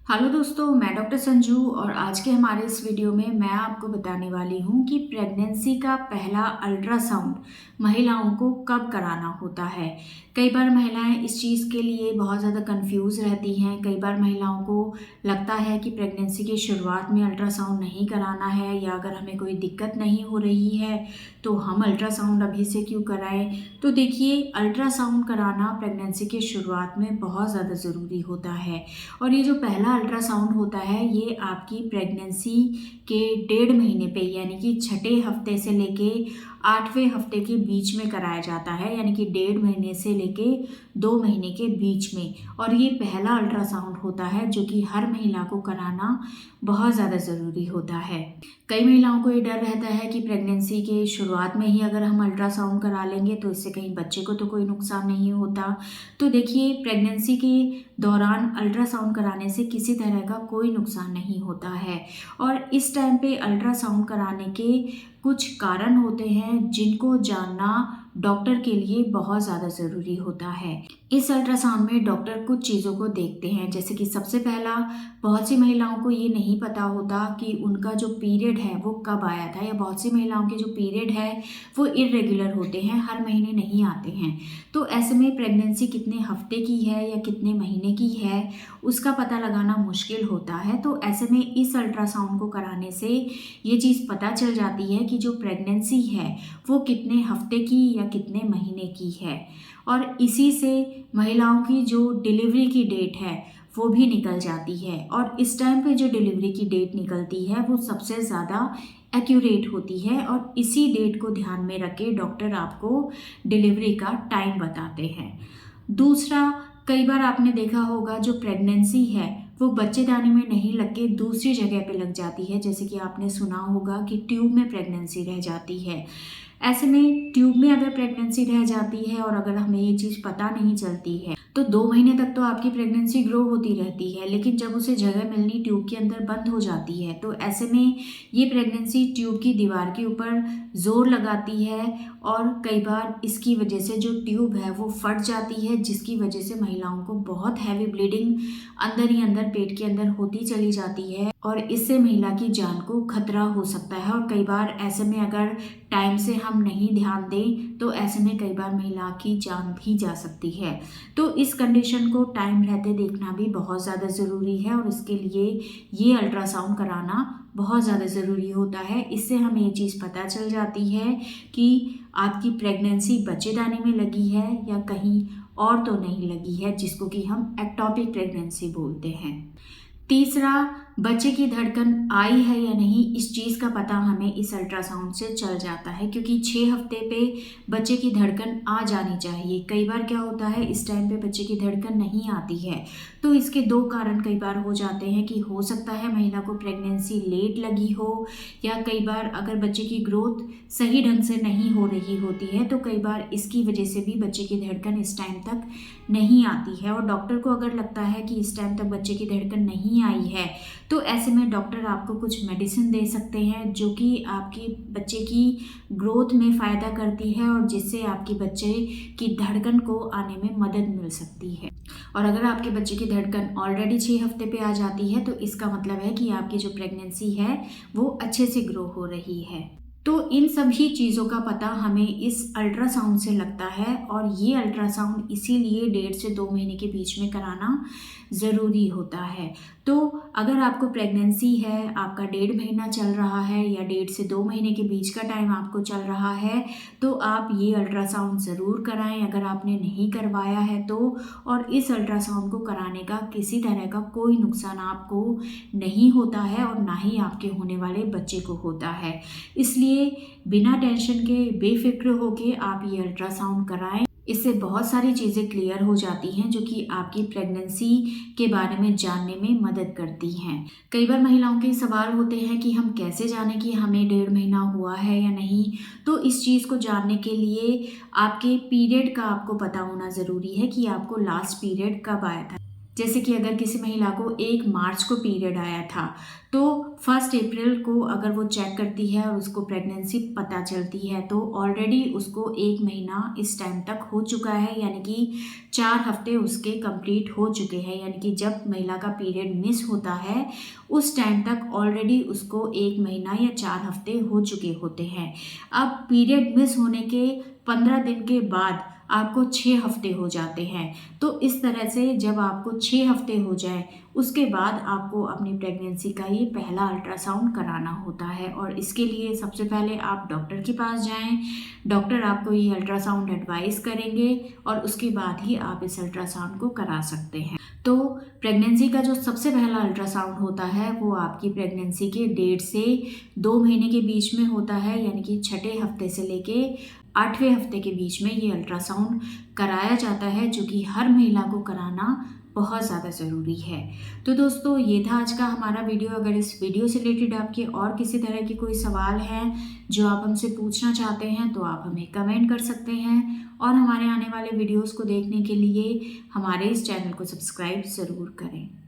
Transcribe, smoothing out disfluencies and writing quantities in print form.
Hello दोस्तों, मैं doctor Sanju और आज के हमारे इस वीडियो में मैं आपको बताने वाली हूँ कि प्रेगनेंसी का पहला अल्ट्रासाउंड महिलाओं को कब कराना होता है। कई बार महिलाएं इस चीज़ के लिए बहुत ज़्यादा कंफ्यूज रहती हैं। कई बार महिलाओं को लगता है कि प्रेगनेंसी की शुरुआत में अल्ट्रासाउंड नहीं कराना है, या अगर हमें कोई दिक्कत नहीं हो रही है तो हम अल्ट्रासाउंड अभी से क्यों कराएं। तो देखिए, अल्ट्रासाउंड कराना प्रेगनेंसी के शुरुआत में बहुत ज़्यादा ज़रूरी होता है। और ये जो पहला अल्ट्रासाउंड होता है ये आपकी प्रेगनेंसी के 1.5 महीने पे, यानी कि छठे हफ्ते से लेके 8वें हफ्ते के बीच में कराया जाता है, यानी कि 1.5 महीने से लेके 2 महीने के बीच में। और ये पहला अल्ट्रासाउंड होता है जो कि हर महिला को कराना बहुत ज़्यादा ज़रूरी होता है। कई महिलाओं को ये डर रहता है कि प्रेगनेंसी के शुरुआत में ही अगर हम अल्ट्रासाउंड करा लेंगे तो इससे कहीं बच्चे को तो कोई नुकसान नहीं होता। तो देखिए, प्रेगनेंसी के दौरान अल्ट्रासाउंड कराने से किसी तरह का कोई नुकसान नहीं होता है। और इस टाइम पे अल्ट्रासाउंड कराने के कुछ कारण होते हैं जिनको जानना डॉक्टर के लिए बहुत ज़्यादा ज़रूरी होता है। इस अल्ट्रासाउंड में डॉक्टर कुछ चीज़ों को देखते हैं, जैसे कि सबसे पहला, बहुत सी महिलाओं को ये नहीं पता होता कि उनका जो पीरियड है वो कब आया था, या बहुत सी महिलाओं के जो पीरियड है वो इरेगुलर होते हैं, हर महीने नहीं आते हैं। तो ऐसे में प्रेगनेंसी कितने हफ्ते की है या कितने महीने की है उसका पता लगाना मुश्किल होता है। तो ऐसे में इस अल्ट्रासाउंड को कराने से ये चीज़ पता चल जाती है कि जो प्रेगनेंसी है वो कितने हफ्ते की या कितने महीने की है। और इसी से महिलाओं की जो डिलीवरी की डेट है वो भी निकल जाती है। और इस टाइम पे जो डिलीवरी की डेट निकलती है वो सबसे ज़्यादा एक्यूरेट होती है, और इसी डेट को ध्यान में रख के डॉक्टर आपको डिलीवरी का टाइम बताते हैं। दूसरा, कई बार आपने देखा होगा जो प्रेगनेंसी है वो बच्चेदानी में नहीं लग के दूसरी जगह पे लग जाती है, जैसे कि आपने सुना होगा कि ट्यूब में प्रेगनेंसी रह जाती है। ऐसे में ट्यूब में अगर प्रेगनेंसी रह जाती है और अगर हमें ये चीज़ पता नहीं चलती है तो 2 महीने तक तो आपकी प्रेगनेंसी ग्रो होती रहती है, लेकिन जब उसे जगह मिलनी ट्यूब के अंदर बंद हो जाती है तो ऐसे में ये प्रेगनेंसी ट्यूब की दीवार के ऊपर जोर लगाती है, और कई बार इसकी वजह से जो ट्यूब है वो फट जाती है, जिसकी वजह से महिलाओं को बहुत हैवी ब्लीडिंग अंदर ही अंदर पेट के अंदर होती चली जाती है, और इससे महिला की जान को खतरा हो सकता है। और कई बार ऐसे में अगर टाइम से हम नहीं ध्यान दें तो ऐसे में कई बार महिला की जान भी जा सकती है। तो इस कंडीशन को टाइम रहते देखना भी बहुत ज़्यादा ज़रूरी है, और इसके लिए ये अल्ट्रासाउंड कराना बहुत ज़्यादा ज़रूरी होता है। इससे हमें ये चीज़ पता चल जाती है कि आपकी प्रेगनेंसी बच्चेदानी में लगी है या कहीं और तो नहीं लगी है, जिसको कि हम एक्टोपिक प्रेगनेंसी बोलते हैं। तीसरा, बच्चे की धड़कन आई है या नहीं, इस चीज़ का पता हमें इस अल्ट्रासाउंड से चल जाता है, क्योंकि 6 हफ्ते पे बच्चे की धड़कन आ जानी चाहिए। कई बार क्या होता है, इस टाइम पे बच्चे की धड़कन नहीं आती है। तो इसके दो कारण कई बार हो जाते हैं कि हो सकता है महिला को प्रेगनेंसी लेट लगी हो, या कई बार अगर बच्चे की ग्रोथ सही ढंग से नहीं हो रही होती है तो कई बार इसकी वजह से भी बच्चे की धड़कन इस टाइम तक नहीं आती है। और डॉक्टर को अगर लगता है कि इस टाइम तक बच्चे की धड़कन नहीं आई है तो ऐसे में डॉक्टर आपको कुछ मेडिसिन दे सकते हैं जो कि आपकी बच्चे की ग्रोथ में फ़ायदा करती है, और जिससे आपकी बच्चे की धड़कन को आने में मदद मिल सकती है। और अगर आपके बच्चे की धड़कन ऑलरेडी 6 हफ्ते पे आ जाती है तो इसका मतलब है कि आपकी जो प्रेगनेंसी है वो अच्छे से ग्रो हो रही है। तो इन सभी चीज़ों का पता हमें इस अल्ट्रासाउंड से लगता है, और ये अल्ट्रासाउंड इसीलिए 1.5 से 2 महीने के बीच में कराना ज़रूरी होता है। तो अगर आपको प्रेगनेंसी है, आपका 1.5 महीना चल रहा है या 1.5 से 2 महीने के बीच का टाइम आपको चल रहा है, तो आप ये अल्ट्रासाउंड ज़रूर कराएं अगर आपने नहीं करवाया है तो। और इस अल्ट्रासाउंड को कराने का किसी तरह का कोई नुकसान आपको नहीं होता है, और ना ही आपके होने वाले बच्चे को होता है। इसलिए बिना टेंशन के, बेफिक्र होके आप ये अल्ट्रासाउंड कराएं। इससे बहुत सारी चीज़ें क्लियर हो जाती हैं जो कि आपकी प्रेगनेंसी के बारे में जानने में मदद करती हैं। कई बार महिलाओं के सवाल होते हैं कि हम कैसे जानें कि हमें 1.5 महीना हुआ है या नहीं। तो इस चीज़ को जानने के लिए आपके पीरियड का आपको पता होना ज़रूरी है कि आपको लास्ट पीरियड कब आया था। जैसे कि अगर किसी महिला को 1 मार्च को पीरियड आया था तो 1 अप्रैल को अगर वो चेक करती है और उसको प्रेगनेंसी पता चलती है तो ऑलरेडी उसको 1 महीना इस टाइम तक हो चुका है, यानी कि 4 हफ्ते उसके कंप्लीट हो चुके हैं। यानी कि जब महिला का पीरियड मिस होता है उस टाइम तक ऑलरेडी उसको 1 महीना या 4 हफ्ते हो चुके होते हैं। अब पीरियड मिस होने के 15 दिन के बाद आपको 6 हफ्ते हो जाते हैं। तो इस तरह से जब आपको 6 हफ्ते हो जाए उसके बाद आपको अपनी प्रेगनेंसी का ये पहला अल्ट्रासाउंड कराना होता है और इसके लिए सबसे पहले आप डॉक्टर के पास जाएं। डॉक्टर आपको ये अल्ट्रासाउंड एडवाइस करेंगे और उसके बाद ही आप इस अल्ट्रासाउंड को करा सकते हैं। तो प्रेगनेंसी का जो सबसे पहला अल्ट्रासाउंड होता है वो आपकी प्रेगनेंसी के 1.5 से 2 महीने के बीच में होता है, यानी कि 6ठे हफ्ते से लेके 8वें हफ्ते के बीच में ये अल्ट्रासाउंड कराया जाता है, जो कि हर महिला को कराना बहुत ज़्यादा ज़रूरी है। तो दोस्तों ये था आज का हमारा वीडियो। अगर इस वीडियो से रिलेटेड आपके और किसी तरह के कोई सवाल हैं जो आप हमसे पूछना चाहते हैं तो आप हमें कमेंट कर सकते हैं और हमारे आने वाले वीडियोज़ को देखने के लिए हमारे इस चैनल को सब्सक्राइब ज़रूर करें।